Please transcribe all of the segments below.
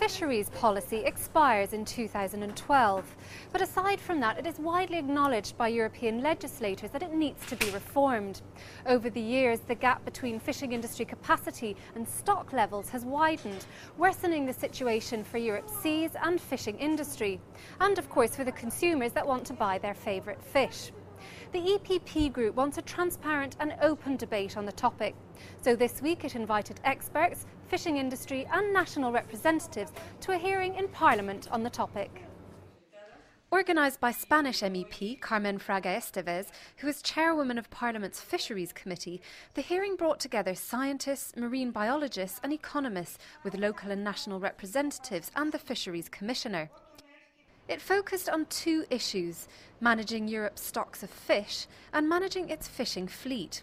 fisheries policy expires in 2012. But aside from that, it is widely acknowledged by European legislators that it needs to be reformed. Over the years, the gap between fishing industry capacity and stock levels has widened, worsening the situation for Europe's seas and fishing industry, and of course for the consumers that want to buy their favourite fish. The EPP group wants a transparent and open debate on the topic. So this week it invited experts, fishing industry and national representatives to a hearing in Parliament on the topic. Organised by Spanish MEP Carmen Fraga Esteves, who is chairwoman of Parliament's Fisheries Committee, the hearing brought together scientists, marine biologists and economists with local and national representatives and the Fisheries Commissioner. It focused on two issues: managing Europe's stocks of fish and managing its fishing fleet.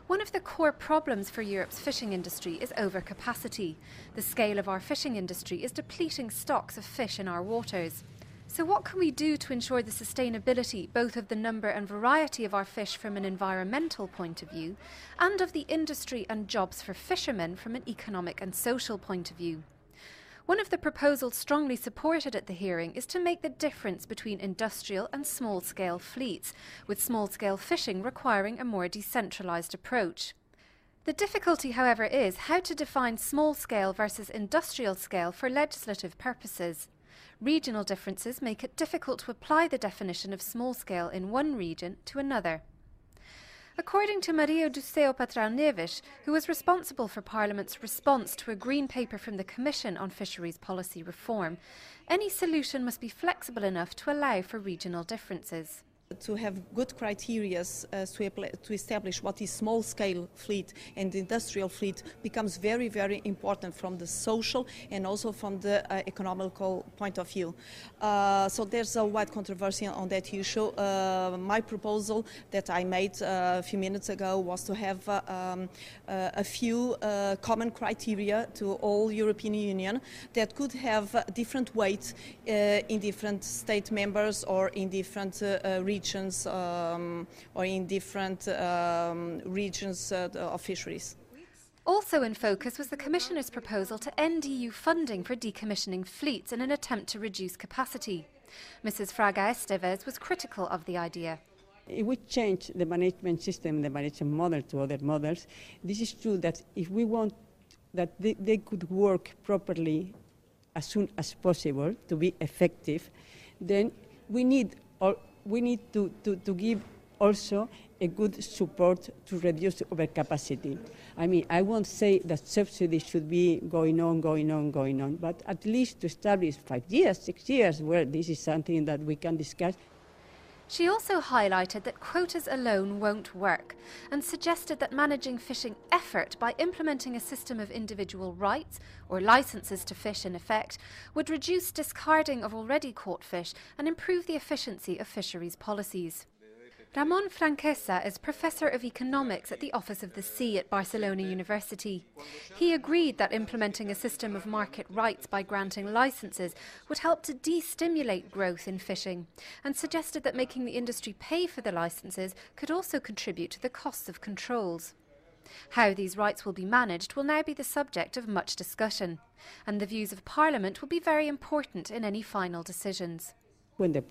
One of the core problems for Europe's fishing industry is overcapacity. The scale of our fishing industry is depleting stocks of fish in our waters. So what can we do to ensure the sustainability both of the number and variety of our fish from an environmental point of view and of the industry and jobs for fishermen from an economic and social point of view? One of the proposals strongly supported at the hearing is to make the difference between industrial and small-scale fleets, with small-scale fishing requiring a more decentralised approach. The difficulty, however, is how to define small-scale versus industrial-scale for legislative purposes. Regional differences make it difficult to apply the definition of small-scale in one region to another. According to Maria do Céu Patrão Neves, who was responsible for Parliament's response to a Green Paper from the Commission on fisheries policy reform, any solution must be flexible enough to allow for regional differences. To have good criteria to establish what is small-scale fleet and industrial fleet becomes very, very important from the social and also from the economical point of view. So there's a wide controversy on that issue. My proposal that I made a few minutes ago was to have a few common criteria to all European Union that could have different weight in different state members or in different regions or in different regions of fisheries. Also in focus was the Commissioner's proposal to end EU funding for decommissioning fleets in an attempt to reduce capacity. Mrs Fraga Esteves was critical of the idea. If we change the management system, the management model to other models, this is true that if we want that they could work properly as soon as possible to be effective, then we need to give also a good support to reduce overcapacity. I mean, I won't say that subsidies should be going on, but at least to establish 5 years, 6 years, where this is something that we can discuss. She also highlighted that quotas alone won't work and suggested that managing fishing effort by implementing a system of individual rights, or licences to fish in effect, would reduce discarding of already caught fish and improve the efficiency of fisheries policies. Ramon Franquesa is Professor of Economics at the Office of the Sea at Barcelona University. He agreed that implementing a system of market rights by granting licences would help to de-stimulate growth in fishing, and suggested that making the industry pay for the licences could also contribute to the costs of controls. How these rights will be managed will now be the subject of much discussion, and the views of Parliament will be very important in any final decisions. When the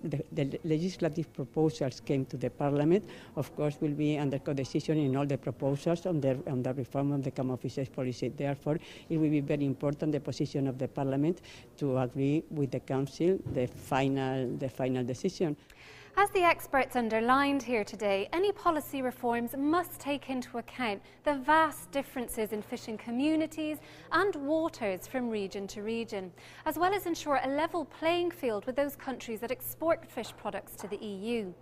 legislative proposals came to the Parliament, of course, will be under co-decision in all the proposals on the reform of the common fisheries policy. Therefore, it will be very important the position of the Parliament to agree with the Council the final decision. As the experts underlined here today, any policy reforms must take into account the vast differences in fishing communities and waters from region to region, as well as ensure a level playing field with those countries that export fish products to the EU.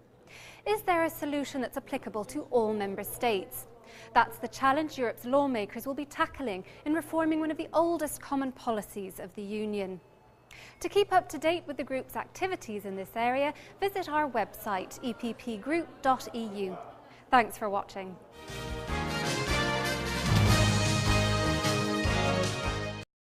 Is there a solution that's applicable to all member states? That's the challenge Europe's lawmakers will be tackling in reforming one of the oldest common policies of the Union. To keep up to date with the group's activities in this area, visit our website eppgroup.eu. Thanks for watching.